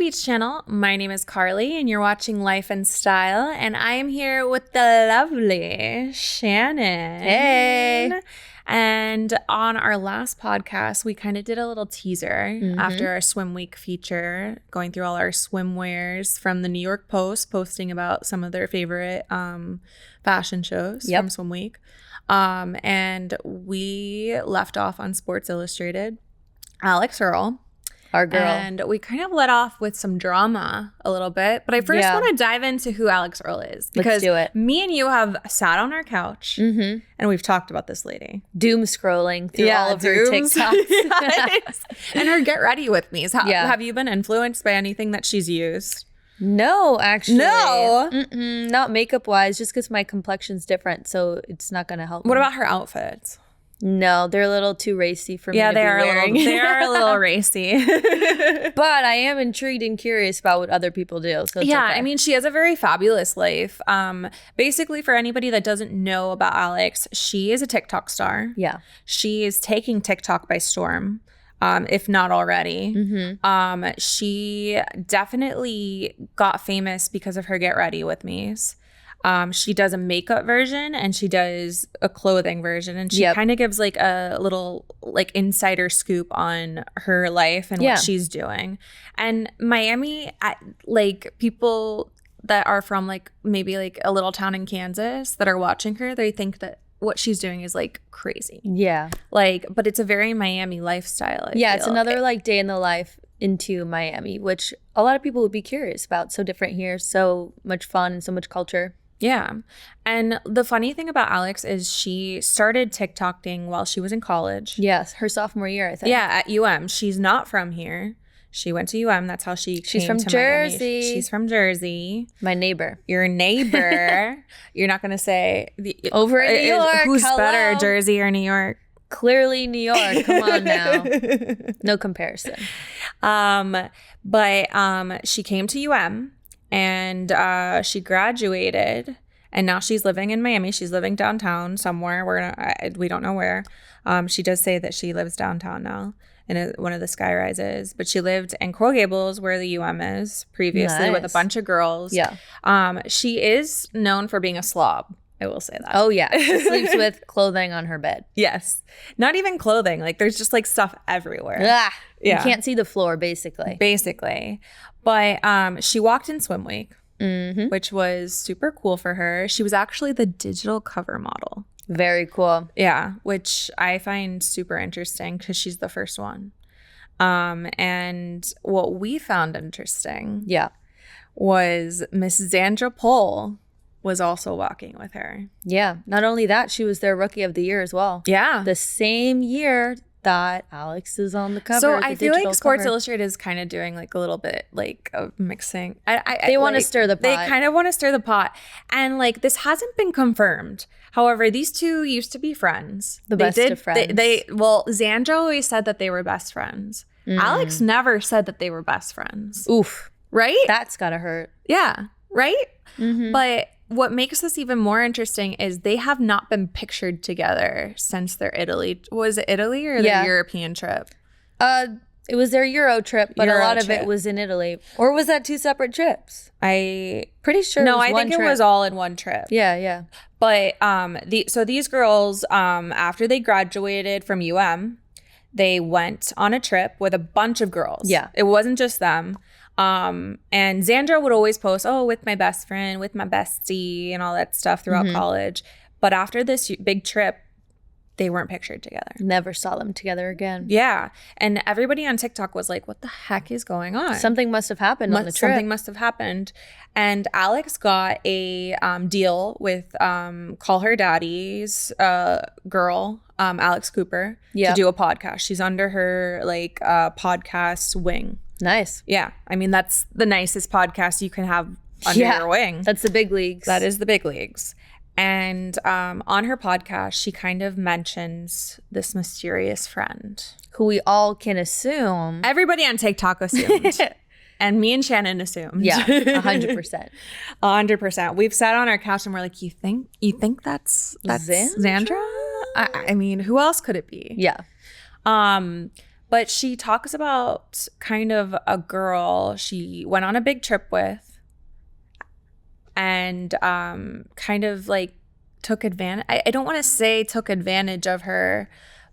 Beach channel. My name is Carly and you're watching Life and Style, and I am here with the lovely Shannon. Hey. And on our last podcast, we kind of did a little teaser after our swim week feature, going through all our swimwears from the New York Post, posting about some of their favorite fashion shows from swim week. And we left off on Sports Illustrated, Alix Earle. Our girl. And we kind of let off with some drama a little bit. But I first want to dive into who Alix Earle is. Because Let's do it. Me and you have sat on our couch and we've talked about this lady. Doom scrolling through all of her TikToks. Yes. And her Get Ready With Me's. Have you been influenced by anything that she's used? No, actually. No? Not makeup-wise, just because my complexion's different, so it's not going to help What me. about her outfits? No, they're a little too racy for me to be wearing. They are a little racy. But I am intrigued and curious about what other people do. So it's okay. I mean, she has a very fabulous life. Basically, for anybody that doesn't know about Alix, she is a TikTok star. Yeah. She is taking TikTok by storm, if not already. She definitely got famous because of her Get Ready With Me's. She does a makeup version and she does a clothing version, and she kind of gives like a little like insider scoop on her life and what she's doing. And Miami, like people that are from like maybe like a little town in Kansas that are watching her, they think that what she's doing is like crazy. Yeah. Like, but it's a very Miami lifestyle. I feel. It's another like day in the life into Miami, which a lot of people would be curious about. So different here, so much fun and so much culture. Yeah. And the funny thing about Alix is she started TikToking while she was in college. Yes, her sophomore year, I think. Yeah, at UM. She's not from here. She went to UM. That's how she's from to Jersey. Miami. She's from Jersey. My neighbor. Your neighbor. You're not going to say over in New York. Who's better, Jersey or New York? Clearly New York. Come on now. No comparison. But she came to UM. And she graduated, and now she's living in Miami. She's living downtown somewhere. We don't know where. She does say that she lives downtown now in one of the sky rises. But she lived in Coral Gables, where the UM is, previously with a bunch of girls. Yeah. She is known for being a slob. I will say that. Oh, yeah. She sleeps with clothing on her bed. Yes. Not even clothing. Like, there's just, like, stuff everywhere. Yeah. You can't see the floor, basically. But she walked in Swim Week, which was super cool for her. She was actually the digital cover model. Very cool. Yeah, which I find super interesting because she's the first one. And what we found interesting was Miss Zandra Pohl was also walking with her. Yeah. Not only that, she was their Rookie of the Year as well. Yeah. The same year that Alix is on the cover. So I feel like Sports Illustrated is kind of doing like a little bit like of mixing. They want to stir the pot. They kind of want to stir the pot. And like this hasn't been confirmed. However, these two used to be friends. The best of friends. Well, Zandra always said that they were best friends. Alix never said that they were best friends. Oof. Right? That's gotta hurt. Yeah. Right? But what makes this even more interesting is they have not been pictured together since their Italy. Was it Italy or their European trip? It was their Euro trip, but a lot of it was in Italy. Or was that two separate trips? Pretty sure. No, I think it was all in one trip. Yeah. But so these girls, after they graduated from UM, they went on a trip with a bunch of girls. Yeah, it wasn't just them. And Zandra would always post, with my best friend, with my bestie, and all that stuff throughout college. But after this big trip, they weren't pictured together. Never saw them together again. Yeah. And everybody on TikTok was like, what the heck is going on? Something must have happened on the trip. Something must have happened. And Alix got a deal with Call Her Daddy's girl, Alex Cooper, to do a podcast. She's under her like podcast wing. Nice. Yeah. I mean, that's the nicest podcast you can have under your wing. That's the big leagues. That is the big leagues. And on her podcast, she kind of mentions this mysterious friend. Who we all can assume. Everybody on TikTok assumed. And me and Shannon assumed. Yeah, 100%. 100%. We've sat on our couch and we're like, you think that's Zandra? I mean, who else could it be? Yeah. But she talks about kind of a girl she went on a big trip with and kind of like took advantage. I don't want to say took advantage of her,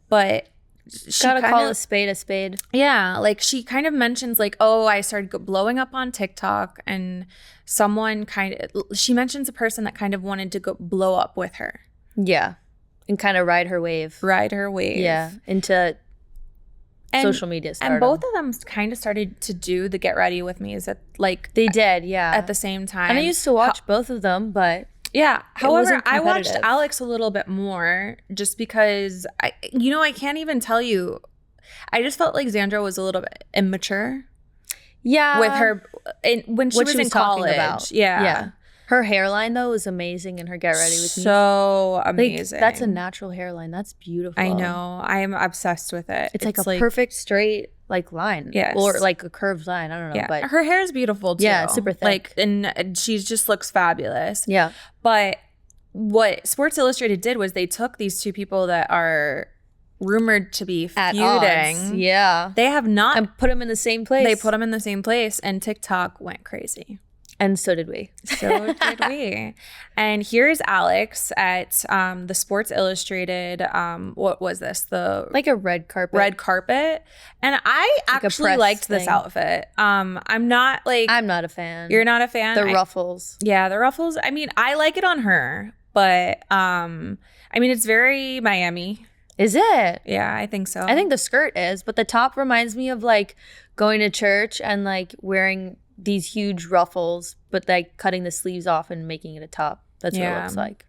but she Gotta call of, a spade a spade. Yeah, like she kind of mentions like, oh, I started blowing up on TikTok, and someone she mentions a person that kind of wanted to go blow up with her. Yeah, and kind of ride her wave. Yeah, into social media stardom. And both of them kind of started to do the Get Ready With Me. Is that like they did, yeah, at the same time. And I used to watch both of them, but yeah. However, I watched Alix a little bit more just because I can't even tell you. I just felt like Xandra was a little bit immature. Yeah, with her when she was in college. About. Yeah. Her hairline though was amazing, and her Get Ready With Me so amazing. Like, that's a natural hairline. That's beautiful. I know. I'm obsessed with it. It's like a perfect straight like line. Yes. Or like a curved line. I don't know. Yeah. But her hair is beautiful too. Yeah, it's super thick. Like, and she just looks fabulous. Yeah. But what Sports Illustrated did was they took these two people that are rumored to be feuding. Yeah. They have not. And put them in the same place. They put them in the same place, and TikTok went crazy. And so did we. So did we. And here's Alix at the Sports Illustrated. What was this? Like a red carpet. Red carpet. And I actually liked this outfit. I'm not a fan. You're not a fan? The ruffles. Yeah, the ruffles. I mean, I like it on her, but I mean, it's very Miami. Is it? Yeah, I think so. I think the skirt is, but the top reminds me of like going to church and like wearing these huge ruffles, but like cutting the sleeves off and making it a top. That's what it looks like.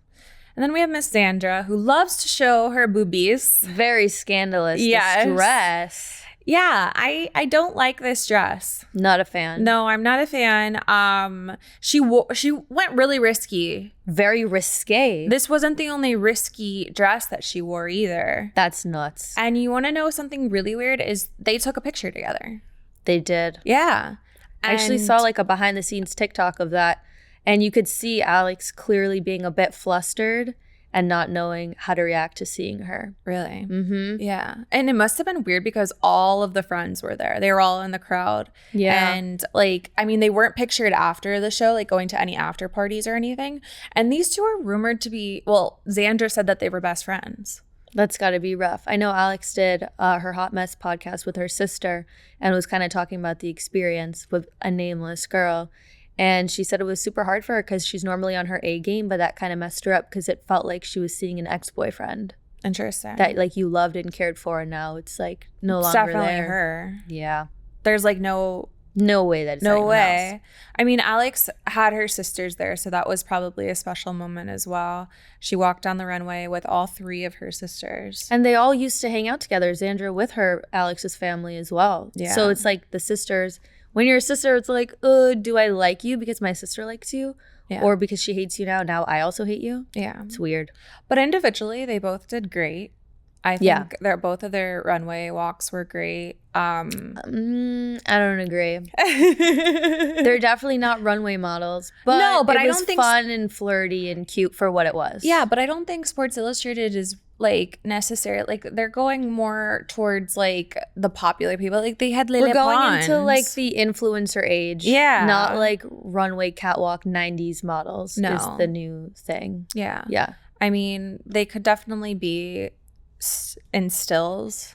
And then we have Miss Xandra, who loves to show her boobies. Very scandalous. Yes. This dress. Yeah, I don't like this dress. Not a fan. No, I'm not a fan. She went really risky. Very risque. This wasn't the only risky dress that she wore either. That's nuts. And you want to know something really weird is they took a picture together. They did. Yeah. I actually saw like a behind the scenes TikTok of that, and you could see Alix clearly being a bit flustered and not knowing how to react to seeing her. Really? Mm-hmm. Yeah. And it must have been weird because all of the friends were there. They were all in the crowd. Yeah. And like, I mean, they weren't pictured after the show, like going to any after parties or anything. And these two are rumored to be, well, Xandra said that they were best friends. That's got to be rough. I know Alix did her Hot Mess podcast with her sister and was kind of talking about the experience with a nameless girl. And she said it was super hard for her because she's normally on her A game, but that kind of messed her up because it felt like she was seeing an ex-boyfriend. Interesting. That like you loved and cared for, and now it's like no longer definitely there. Her. Yeah. There's like no way that it's no way. Else. I mean, Alix had her sisters there, so that was probably a special moment as well. She walked down the runway with all three of her sisters. And they all used to hang out together, Xandra with her Alix's family as well. Yeah. So it's like the sisters, when you're a sister, it's like, do I like you because my sister likes you? Yeah. Or because she hates you now I also hate you? Yeah. It's weird. But individually, they both did great. I think both of their runway walks were great. I don't agree. They're definitely not runway models, but I don't think fun and flirty and cute for what it was. Yeah, but I don't think Sports Illustrated is like necessary. Like they're going more towards like the popular people. Like they had Lele We're going Pons. into like the influencer age. Yeah, not like runway catwalk 90s models. No, is the new thing. Yeah, yeah. I mean, they could definitely be in stills,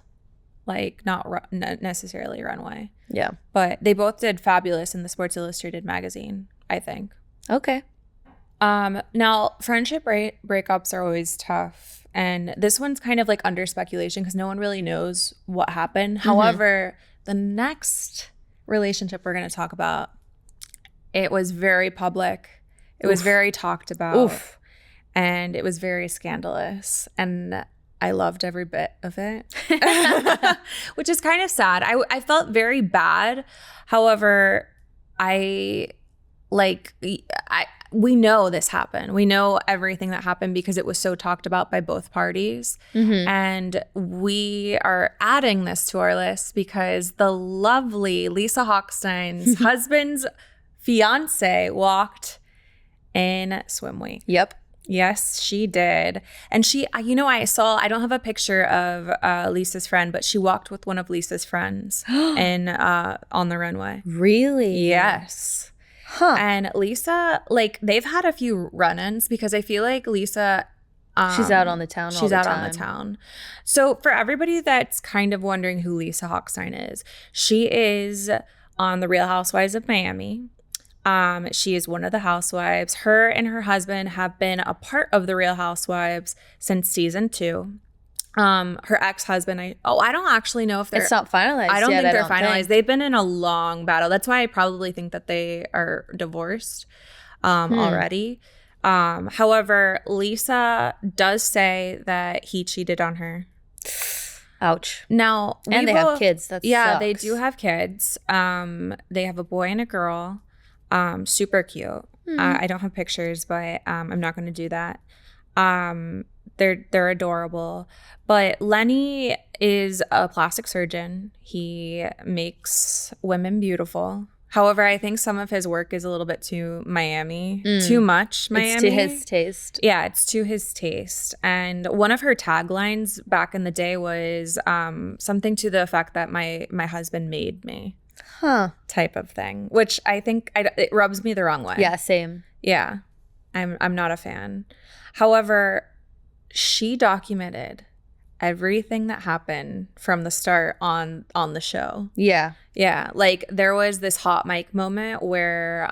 like not necessarily runway. Yeah, but they both did fabulous in the Sports Illustrated magazine, I think. Okay. Now friendship breakups are always tough, and this one's kind of like under speculation because no one really knows what happened. Mm-hmm. However, the next relationship we're going to talk about, it was very public. It was very talked about. And it was very scandalous, and I loved every bit of it, which is kind of sad. I felt very bad. However, we know this happened. We know everything that happened because it was so talked about by both parties. Mm-hmm. And we are adding this to our list because the lovely Lisa Hockstein's husband's fiance walked in swim week. Yep. Yes, she did. And she, I don't have a picture of Lisa's friend, but she walked with one of Lisa's friends and on the runway. Really? Yes. Huh. And Lisa, like, they've had a few run-ins because I feel like Lisa... she's out on the town all the time. She's out on the town. So for everybody that's kind of wondering who Lisa Hockstein is, she is on The Real Housewives of Miami. She is one of the housewives. Her and her husband have been a part of The Real Housewives since season 2. Her ex-husband, I don't actually know if they're... It's not finalized I don't yet, think they're finalized. They've been in a long battle. That's why I probably think that they are divorced already. However, Lisa does say that he cheated on her. Ouch. Now, and they have kids. That sucks. They do have kids. They have a boy and a girl. Super cute. I don't have pictures, but I'm not going to do that. They're adorable. But Lenny is a plastic surgeon. He makes women beautiful. However, I think some of his work is a little bit too Miami. Too much Miami. It's to his taste. Yeah, it's to his taste. And one of her taglines back in the day was something to the effect that my husband made me. Huh. Type of thing, which I think it rubs me the wrong way. Yeah, same. Yeah, I'm not a fan. However, she documented everything that happened from the start on the show. Yeah. Yeah, like there was this hot mic moment where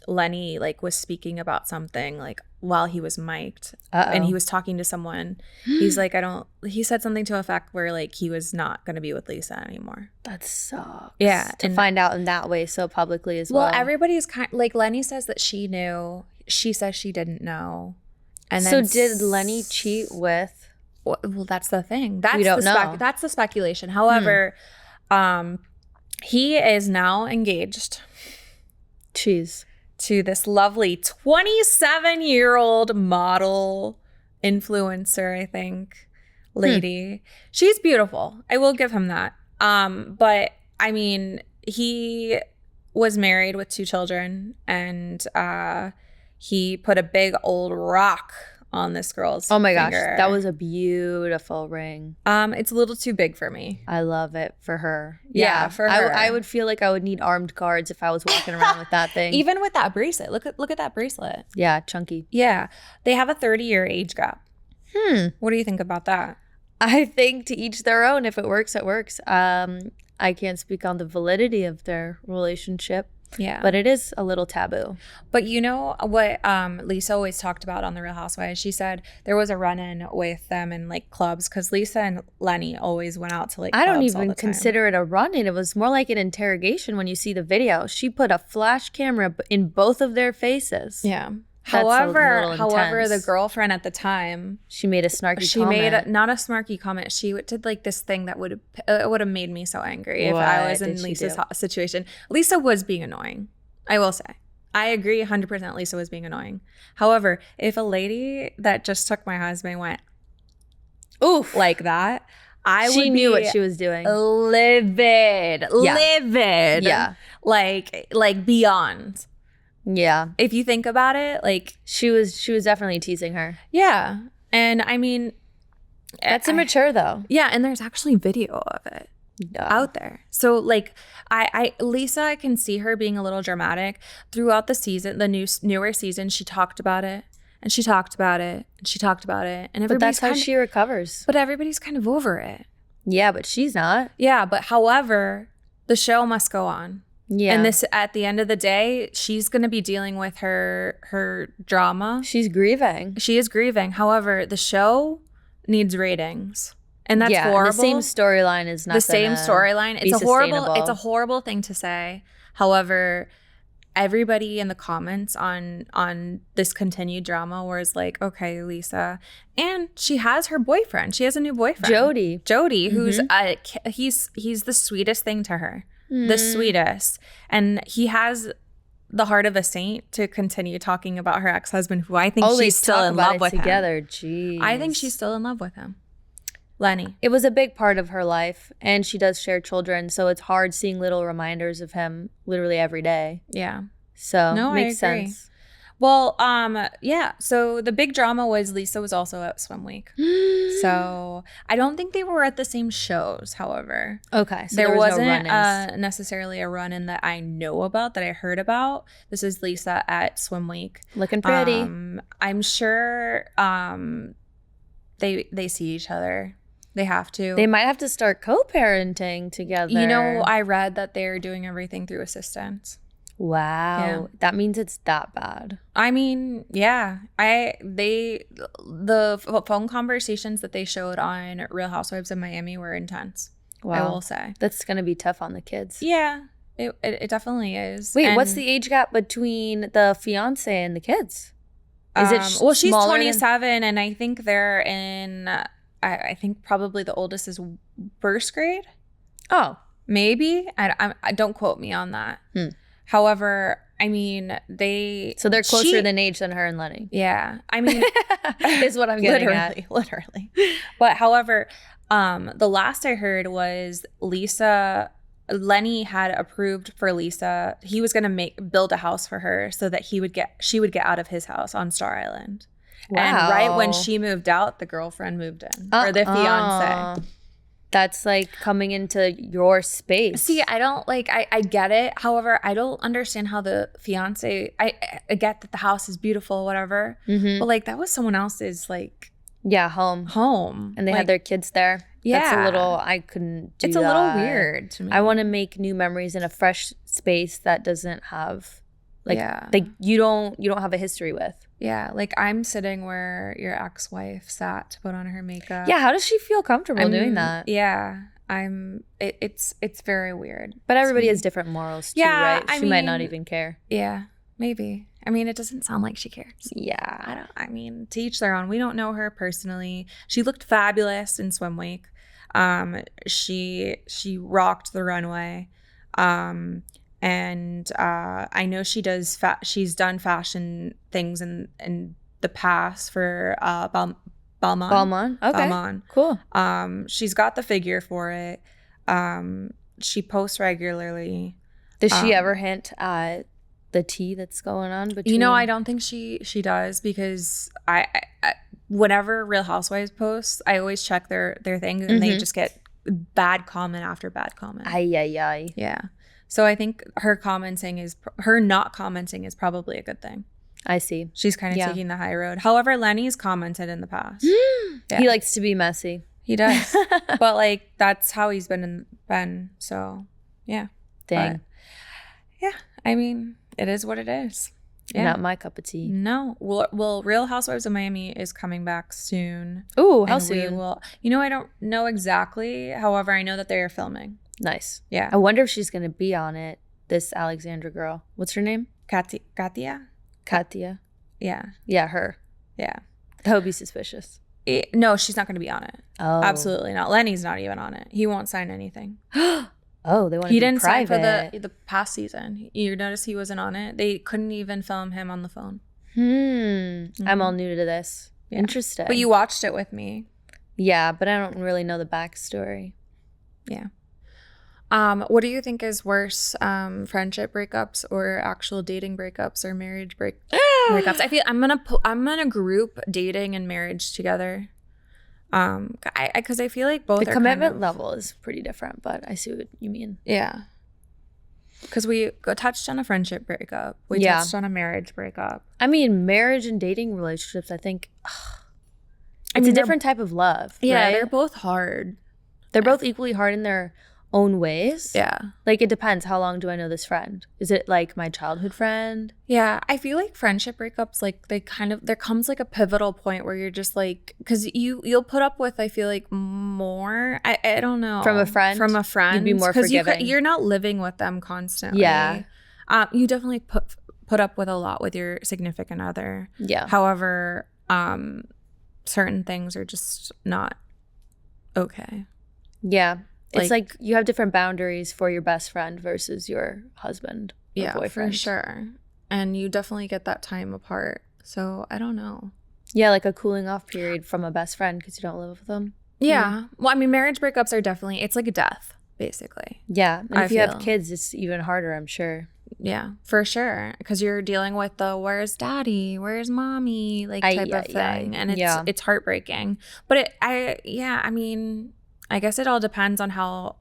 Lenny like was speaking about something like while he was mic'd. And he was talking to someone. He's like, he said something to effect where like he was not going to be with Lisa anymore. That sucks. Yeah. To find out in that way so publicly as well. Well, everybody's like Lenny says that she knew. She says she didn't know. And so then did Lenny cheat with? Well, that's the thing. We don't know. That's the speculation. However, he is now engaged. Jeez. To this lovely 27-year-old model influencer, I think, lady. She's beautiful. I will give him that. But I mean, he was married with 2 children, and he put a big old rock on this girl's Oh my finger. gosh, that was a beautiful ring. It's a little too big for me. I love it for her. Yeah, for her. I would feel like I would need armed guards if I was walking around with that thing. Even with that bracelet. Look at that bracelet. Yeah, chunky. Yeah. They have a 30-year age gap. What do you think about that? I think to each their own. If it works, it works. I can't speak on the validity of their relationship. Yeah. But it is a little taboo. But you know what Lisa always talked about on The Real Housewives? She said there was a run-in with them in like clubs because Lisa and Lenny always went out to like clubs I don't all even the time. consider it a run-in. It was more like an interrogation when you see the video. She put a flash camera in both of their faces. Yeah. That's However, a little intense. the girlfriend at the time, she made a snarky she comment. made not a snarky comment. She did like this thing that would have made me so angry if I was in Lisa's situation. Lisa was being annoying. I will say. I agree 100% Lisa was being annoying. However, if a lady that just took my husband went, oof, like that, she knew what she was doing. Livid. Yeah. Like beyond. Yeah. If you think about it, like she was definitely teasing her. Yeah. And I mean, that's immature though. Yeah, and there's actually video of it. Out there. So like Lisa, I can see her being a little dramatic throughout the season. The newer season, she talked about it and she talked about it and she talked about it, and but that's how she recovers. But everybody's kind of over it. Yeah, but she's not. Yeah, but however, the show must go on. Yeah, and this at the end of the day, she's going to be dealing with her drama. She's grieving. She is grieving. However, the show needs ratings. And that's horrible. The same storyline is not the same storyline. It's a horrible thing to say. However, everybody in the comments on this continued drama was like, okay, Lisa, and she has her boyfriend. She has a new boyfriend, Jody, who's he's the sweetest thing to her, the sweetest, and he has the heart of a saint to continue talking about her ex-husband, who I think she's still in love with together. Jeez, I think she's still in love with him. Lenny. It was a big part of her life, and she does share children, so it's hard seeing little reminders of him literally every day. Yeah. So makes sense. Well, yeah. So the big drama was Lisa was also at Swim Week. So I don't think they were at the same shows, however. Okay. So there wasn't no run-ins. Necessarily a run-in that I know about, that I heard about. This is Lisa at Swim Week. Looking pretty. I'm sure they see each other. They have to. They might have to start co-parenting together. You know, I read that they're doing everything through assistants. Wow. Yeah. That means it's that bad. I mean, yeah. The phone conversations that they showed on Real Housewives of Miami were intense. Wow. I will say. That's going to be tough on the kids. Yeah. It definitely is. Wait, what's the age gap between the fiance and the kids? Is it well, she's 27 and I think they're in I think probably the oldest is first grade. Oh, maybe. I don't quote me on that. However, I mean, so they're closer in age than her and Lenny. Yeah. I mean, is what I'm getting at. Literally. But however, the last I heard was Lenny had approved for Lisa. He was going to build a house for her so that she would get out of his house on Star Island. Wow. And right when she moved out, the girlfriend moved in, or the fiance. That's like coming into your space. See, I don't I get it. However, I don't understand how the fiance, I get that the house is beautiful, whatever. But like that was someone else's home. And they had their kids there. Yeah. That's a little, I couldn't do that. It's a little weird to me. I want to make new memories in a fresh space that doesn't have you don't have a history with. Yeah, like I'm sitting where your ex-wife sat to put on her makeup. Yeah, how does she feel comfortable doing that? Yeah, it's very weird. But everybody has different morals too, right? She might not even care. Yeah, maybe. I mean, it doesn't sound like she cares. Yeah. I mean, to each their own. We don't know her personally. She looked fabulous in Swim Week. She rocked the runway. And I know she does. She's done fashion things in the past for Balmain. Balmain. Okay. Balmain. Cool. She's got the figure for it. She posts regularly. Does she ever hint at the tea that's going on between? You know, I don't think she does, because I whenever Real Housewives posts, I always check their thing, and they just get bad comment after bad comment. Ay. Yeah. So I think her not commenting is probably a good thing. I see. She's kind of taking the high road. However, Lenny's commented in the past. Yeah. He likes to be messy. He does. But like that's how he's been. So yeah. Dang. But, yeah. I mean, it is what it is. Yeah. Not my cup of tea. No. Well, Real Housewives of Miami is coming back soon. Ooh, how soon? I don't know exactly. However, I know that they are filming. Nice. Yeah. I wonder if she's going to be on it, this Alexandra girl. What's her name? Katia? Yeah. Yeah, her. Yeah. That would be suspicious. No, she's not going to be on it. Oh. Absolutely not. Lenny's not even on it. He won't sign anything. Oh, they want to be private. He didn't sign for the past season. You notice he wasn't on it? They couldn't even film him on the phone. I'm all new to this. Yeah. Interesting. But you watched it with me. Yeah, but I don't really know the backstory. Yeah. What do you think is worse, friendship breakups or actual dating breakups or marriage breakups? I feel I'm gonna group dating and marriage together. Because I feel like both the commitment level is pretty different, but I see what you mean. Yeah. Because we touched on a friendship breakup, we touched on a marriage breakup. I mean, marriage and dating relationships, I think it's a different type of love. Yeah, right? they're both hard. They're both equally hard in their own ways. Yeah. Like it depends. How long do I know this friend? Is it like my childhood friend? Yeah. I feel like friendship breakups, like there comes like a pivotal point where you're just like, because you'll put up with, I feel like more, I don't know. From a friend? You'd be more forgiving. Because you're not living with them constantly. Yeah. You definitely put up with a lot with your significant other. Yeah. However, certain things are just not okay. Yeah. It's like you have different boundaries for your best friend versus your husband or boyfriend. For sure. And you definitely get that time apart. So I don't know. Yeah, like a cooling off period from a best friend because you don't live with them. Yeah. Mm-hmm. Well, I mean, marriage breakups are definitely, it's like a death, basically. Yeah. And if you have kids, it's even harder, I'm sure. Yeah, for sure. Because you're dealing with the where's daddy, where's mommy, like type of thing. And it's heartbreaking. But I mean, I guess it all depends on how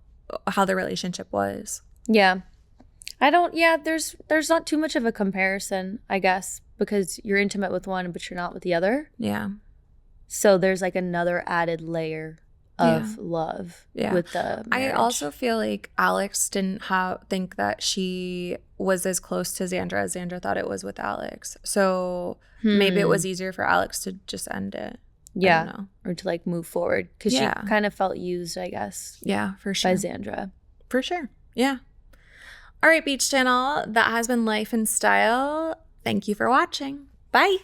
the relationship was. Yeah. There's not too much of a comparison, I guess, because you're intimate with one, but you're not with the other. Yeah. So there's like another added layer of love with the marriage. I also feel like Alix didn't think that she was as close to Xandra as Xandra thought it was with Alix. So maybe it was easier for Alix to just end it. Yeah. I don't know. Or to like move forward. Because she kind of felt used, I guess. Yeah, for sure. By Xandra. For sure. Yeah. All right, Beach Channel. That has been Life and Style. Thank you for watching. Bye.